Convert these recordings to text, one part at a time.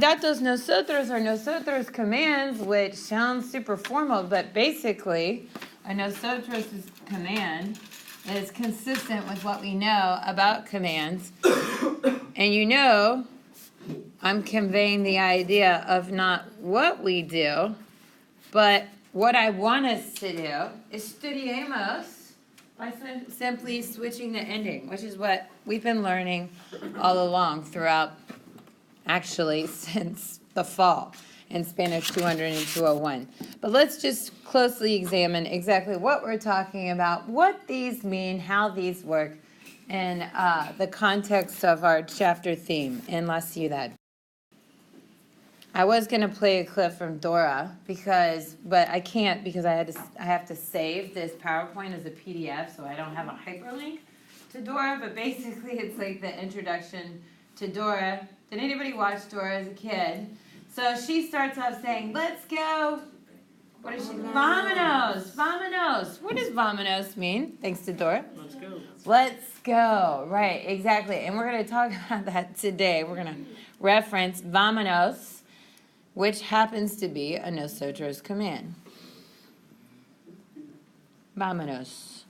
Datos nosotros or nosotros commands, which sounds super formal, but basically a nosotros command is consistent with what we know about commands. And you know, I'm conveying the idea of not what we do, but what I want us to do is estudiemos by simply switching the ending, which is what we've been learning all along throughout, actually, since the fall in Spanish 200 and 201. But let's just closely examine exactly what we're talking about, what these mean, how these work, and the context of our chapter theme in La Ciudad. I was going to play a clip from Dora, but I can't because I have to save this PowerPoint as a PDF, so I don't have a hyperlink to Dora. But basically, it's like the introduction to Dora. Did anybody watch Dora as a kid? So she starts off saying, "Let's go." What does she? Vamonos, vamonos. What does vamonos mean? Thanks to Dora. Let's go. Let's go. Right, exactly. And we're going to talk about that today. We're going to reference vamonos, which happens to be a nosotros command. Vámonos.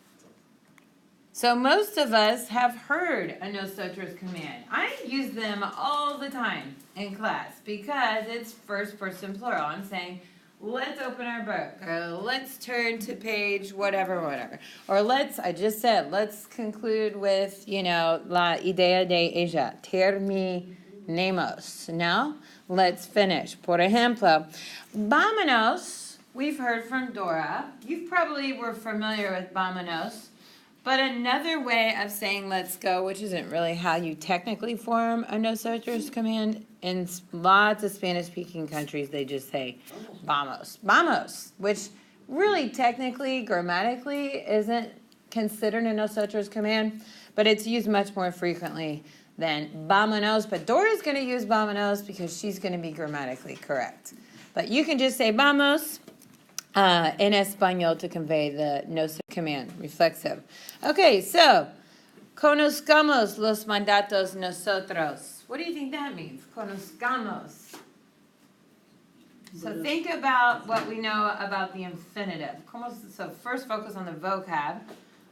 So most of us have heard a nosotros command. I use them all the time in class because it's first person plural. I'm saying, let's open our book, or let's turn to page whatever. Or let's conclude with, la idea de ella, terminemos. No? Let's finish. Por ejemplo, vámonos, we've heard from Dora. You probably were familiar with vámonos. But another way of saying let's go, which isn't really how you technically form a nosotros command, in lots of Spanish-speaking countries, they just say vamos. Vamos, which really technically, grammatically, isn't considered a nosotros command, but it's used much more frequently than vámonos, but Dora's going to use vámonos because she's going to be grammatically correct. But you can just say vamos in Espanol to convey the nosotros command, reflexive. Okay, so, conozcamos los mandatos nosotros. What do you think that means? Conozcamos. So think about what we know about the infinitive. So first focus on the vocab.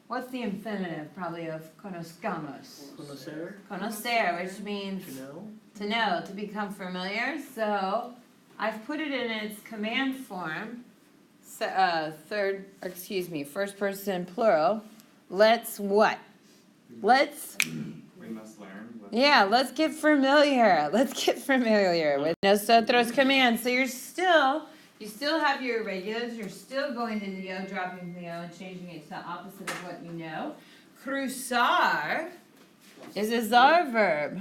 What's the infinitive, probably, of conozcamos? Conocer. Conocer, which means to know, to become familiar. So I've put it in its command form, first person plural. Let's what? Let's... We must learn. Let's get familiar. Let's get familiar with nosotros command. So you still have your irregulars. You're still going to the O, dropping the O, and changing it to the opposite of what you know. Cruzar is a czar verb.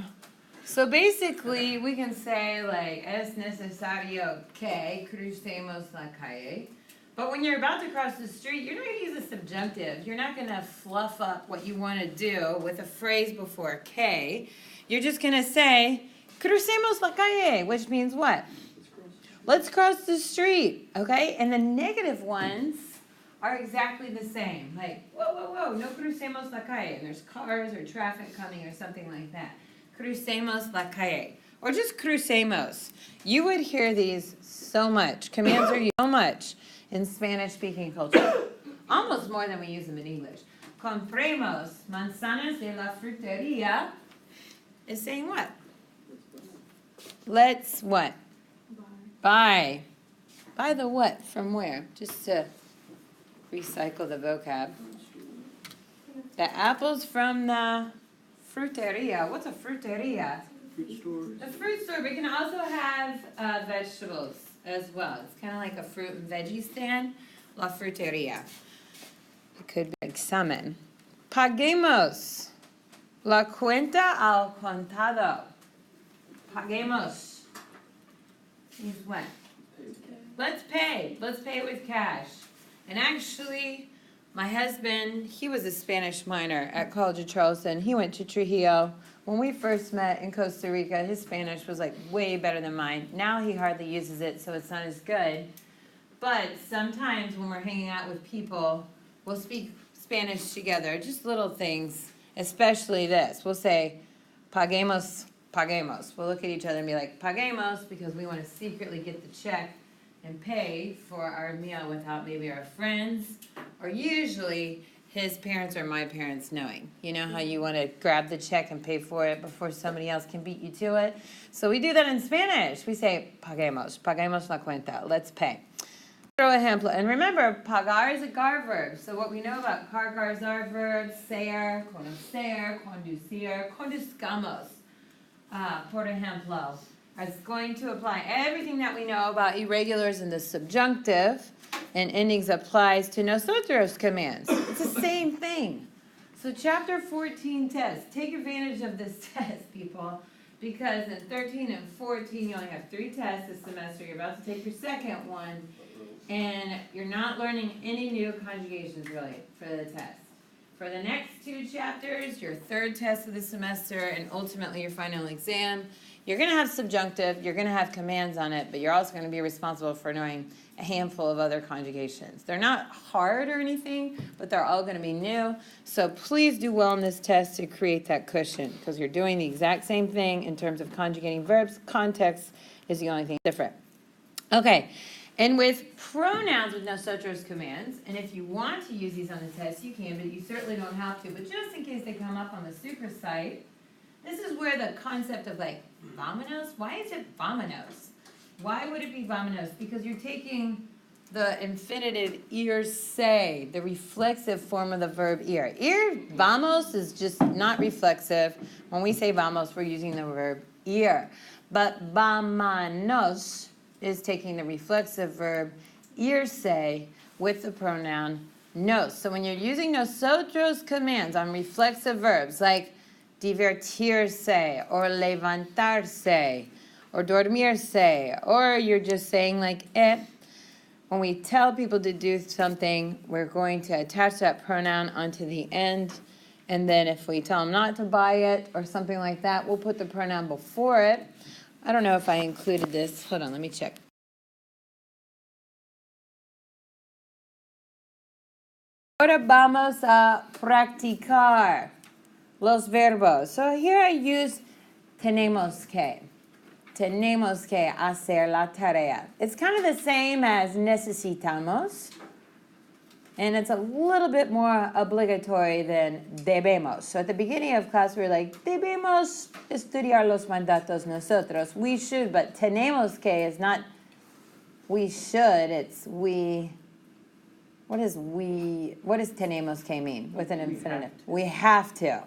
So basically, we can say, like, es necesario que crucemos la calle. But when you're about to cross the street, you're not going to use a subjunctive. You're not going to fluff up what you want to do with a phrase before que. You're just going to say, crucemos la calle, which means what? Let's cross the street, okay? And the negative ones are exactly the same. Like, whoa, no crucemos la calle. And there's cars or traffic coming or something like that. Crucemos la calle. Or just crucemos. You would hear these so much. Commands are used so much in Spanish-speaking culture. Almost more than we use them in English. Compremos manzanas de la frutería is saying what? Let's what? Buy. Buy the what? From where? Just to recycle the vocab. The apples from the fruteria. What's a fruteria? Fruit store. The fruit store, but you can also have vegetables as well. It's kind of like a fruit and veggie stand. La fruteria. It could be examen. Paguemos la cuenta al contado. Paguemos means what? Let's pay. Let's pay with cash. And actually, my husband, he was a Spanish minor at College of Charleston. He went to Trujillo. When we first met in Costa Rica, his Spanish was like way better than mine. Now he hardly uses it, so it's not as good. But sometimes when we're hanging out with people, we'll speak Spanish together, just little things, especially this. We'll say, paguemos paguemos. We'll look at each other and be like, paguemos, because we want to secretly get the check and pay for our meal without maybe our friends or usually his parents or my parents knowing. You know how you want to grab the check and pay for it before somebody else can beat you to it? So we do that in Spanish. We say, paguemos la cuenta, let's pay. Otro ejemplo, and remember, pagar is a gar verb. So what we know about cargars are verbs, ser, conocer, conducir, conduzcamos. Por ejemplo, is going to apply everything that we know about irregulars in the subjunctive, and endings applies to nosotros commands. It's the same thing. So chapter 14 test. Take advantage of this test, people, because in 13 and 14 you only have 3 tests this semester. You're about to take your second one, and you're not learning any new conjugations really for the test. For the next 2 chapters, your 3rd test of the semester, and ultimately your final exam, you're going to have subjunctive, you're going to have commands on it, but you're also going to be responsible for knowing a handful of other conjugations. They're not hard or anything, but they're all going to be new. So please do well on this test to create that cushion, because you're doing the exact same thing in terms of conjugating verbs. Context is the only thing different. Okay, and with pronouns with nosotros commands, and if you want to use these on the test, you can, but you certainly don't have to. But just in case they come up on the super site, this is where the concept of like, vámonos, why is it vámonos? Why would it be vámonos? Because you're taking the infinitive irse, the reflexive form of the verb ir. Vamos is just not reflexive. When we say vamos, we're using the verb ir. But vámonos is taking the reflexive verb irse with the pronoun nos. So when you're using nosotros commands on reflexive verbs like divertirse or levantarse or dormirse, or you're just saying like when we tell people to do something, we're going to attach that pronoun onto the end, and then if we tell them not to buy it or something like that, we'll put the pronoun before it. I don't know if I included this. Hold on, let me check. Ahora vamos a practicar los verbos. So here I use tenemos que. Tenemos que hacer la tarea. It's kind of the same as necesitamos, and it's a little bit more obligatory than debemos. So at the beginning of class, we were like, debemos estudiar los mandatos nosotros. We should, but tenemos que is not we should, it's we. What does tenemos que mean with an infinitive? We have to.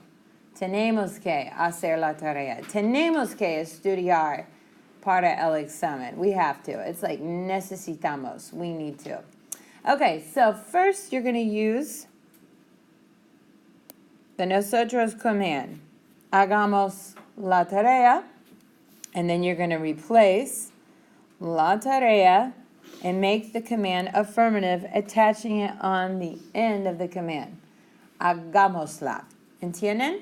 Tenemos que hacer la tarea. Tenemos que estudiar para el examen. We have to. It's like necesitamos. We need to. Okay, so first you're going to use the nosotros command. Hagamos la tarea. And then you're going to replace la tarea and make the command affirmative, attaching it on the end of the command. Hagámosla. ¿Entienden?